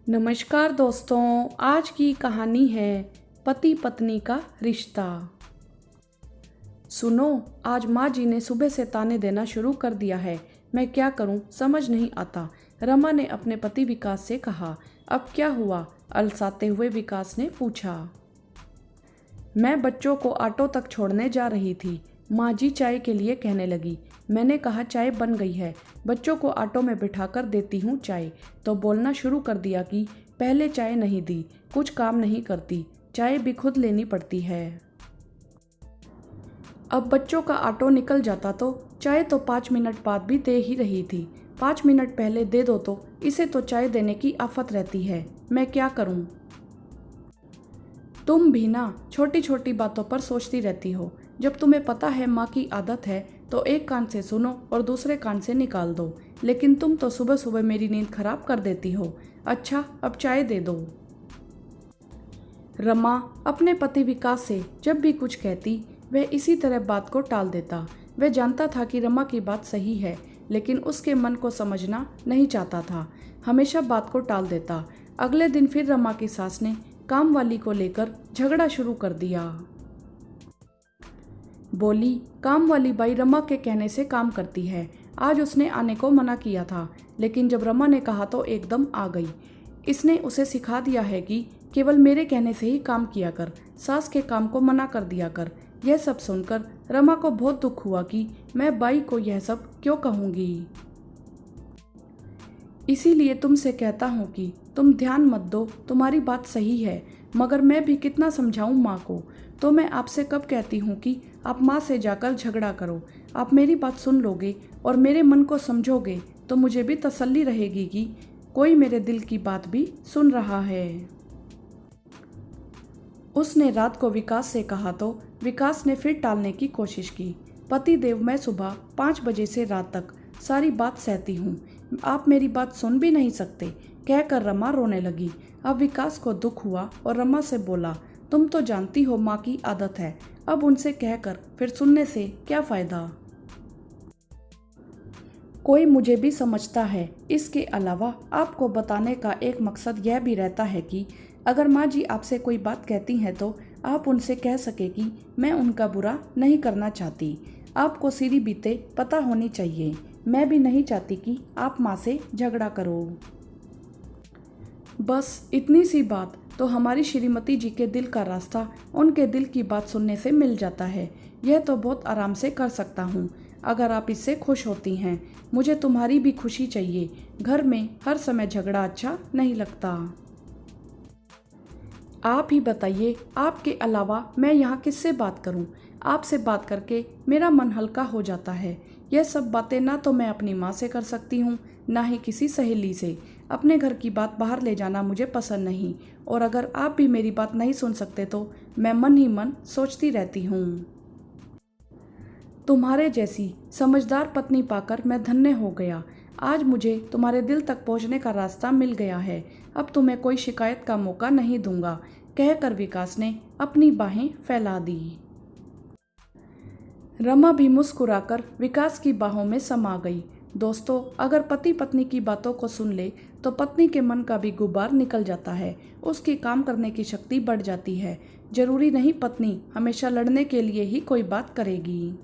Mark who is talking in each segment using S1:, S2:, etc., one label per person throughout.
S1: नमस्कार दोस्तों, आज की कहानी है पति पत्नी का रिश्ता। सुनो, आज माँ जी ने सुबह से ताने देना शुरू कर दिया है। मैं क्या करूँ समझ नहीं आता। रमा ने अपने पति विकास से कहा। अब क्या हुआ? अलसाते हुए विकास ने पूछा। मैं बच्चों को ऑटो तक छोड़ने जा रही थी। माँ जी चाय के लिए कहने लगी। मैंने कहा चाय बन गई है, बच्चों को ऑटो में बिठाकर देती हूँ चाय। तो बोलना शुरू कर दिया कि पहले चाय नहीं दी, कुछ काम नहीं करती, चाय भी खुद लेनी पड़ती है। अब बच्चों का ऑटो निकल जाता तो चाय तो 5 मिनट बाद भी दे ही रही थी। 5 मिनट पहले दे दो तो इसे तो चाय देने की आफत रहती है। मैं क्या करूँ? तुम भी ना छोटी छोटी बातों पर सोचती रहती हो। जब तुम्हें पता है माँ की आदत है तो एक कान से सुनो और दूसरे कान से निकाल दो, लेकिन तुम तो सुबह सुबह मेरी नींद खराब कर देती हो। अच्छा, अब चाय दे दो। रमा अपने पति विकास से जब भी कुछ कहती वह इसी तरह बात को टाल देता। वह जानता था कि रमा की बात सही है, लेकिन उसके मन को समझना नहीं चाहता था। हमेशा बात को टाल देता। अगले दिन फिर रमा की सास ने काम वाली को लेकर झगड़ा शुरू कर दिया। बोली, काम वाली बाई रमा के कहने से काम करती है। आज उसने आने को मना किया था, लेकिन जब रमा ने कहा तो एकदम आ गई। इसने उसे सिखा दिया है कि केवल मेरे कहने से ही काम किया कर, सास के काम को मना कर दिया कर। यह सब सुनकर रमा को बहुत दुख हुआ कि मैं बाई को यह सब क्यों कहूँगी। इसीलिए तुमसे कहता हूँ कि तुम ध्यान मत दो, तुम्हारी बात सही है, मगर मैं भी कितना समझाऊँ माँ को। तो मैं आपसे कब कहती हूँ कि आप माँ से जाकर झगड़ा करो। आप मेरी बात सुन लोगे और मेरे मन को समझोगे तो मुझे भी तसल्ली रहेगी कि कोई मेरे दिल की बात भी सुन रहा है। उसने रात को विकास से कहा तो विकास ने फिर टालने की कोशिश की। पति देव, मैं सुबह 5 बजे से रात तक सारी बात सहती हूँ, आप मेरी बात सुन भी नहीं सकते, कहकर रमा रोने लगी। अब विकास को दुख हुआ और रमा से बोला, तुम तो जानती हो माँ की आदत है, अब उनसे कहकर फिर सुनने से क्या फायदा। कोई मुझे भी समझता है। इसके अलावा आपको बताने का एक मकसद यह भी रहता है कि अगर माँ जी आपसे कोई बात कहती हैं तो आप उनसे कह सके कि मैं उनका बुरा नहीं करना चाहती। आपको सीधी बीते पता होनी चाहिए। मैं भी नहीं चाहती कि आप माँ से झगड़ा करो। बस इतनी सी बात तो हमारी श्रीमती जी के दिल का रास्ता उनके दिल की बात सुनने से मिल जाता है। यह तो बहुत आराम से कर सकता हूँ अगर आप इससे खुश होती हैं। मुझे तुम्हारी भी खुशी चाहिए। घर में हर समय झगड़ा अच्छा नहीं लगता। आप ही बताइए, आपके अलावा मैं यहाँ किससे बात करूँ? आपसे बात करके मेरा मन हल्का हो जाता है। यह सब बातें ना तो मैं अपनी माँ से कर सकती हूँ, ना ही किसी सहेली से। अपने घर की बात बाहर ले जाना मुझे पसंद नहीं, और अगर आप भी मेरी बात नहीं सुन सकते तो मैं मन ही मन सोचती रहती हूँ। तुम्हारे जैसी समझदार पत्नी पाकर मैं धन्य हो गया। आज मुझे तुम्हारे दिल तक पहुंचने का रास्ता मिल गया है। अब तुम्हें कोई शिकायत का मौका नहीं दूंगा, कहकर विकास ने अपनी बाहें फैला दी। रमा भी मुस्कुराकर विकास की बाहों में समा गई। दोस्तों, अगर पति पत्नी की बातों को सुन ले तो पत्नी के मन का भी गुबार निकल जाता है, उसकी काम करने की शक्ति बढ़ जाती है। जरूरी नहीं पत्नी हमेशा लड़ने के लिए ही कोई बात करेगी।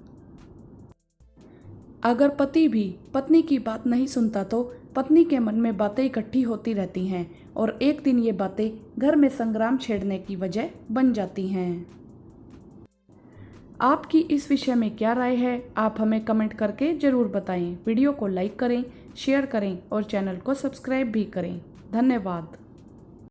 S1: अगर पति भी पत्नी की बात नहीं सुनता तो पत्नी के मन में बातें इकट्ठी होती रहती हैं और एक दिन ये बातें घर में संग्राम छेड़ने की वजह बन जाती हैं। आपकी इस विषय में क्या राय है? आप हमें कमेंट करके ज़रूर बताएं। वीडियो को लाइक करें, शेयर करें और चैनल को सब्सक्राइब भी करें। धन्यवाद।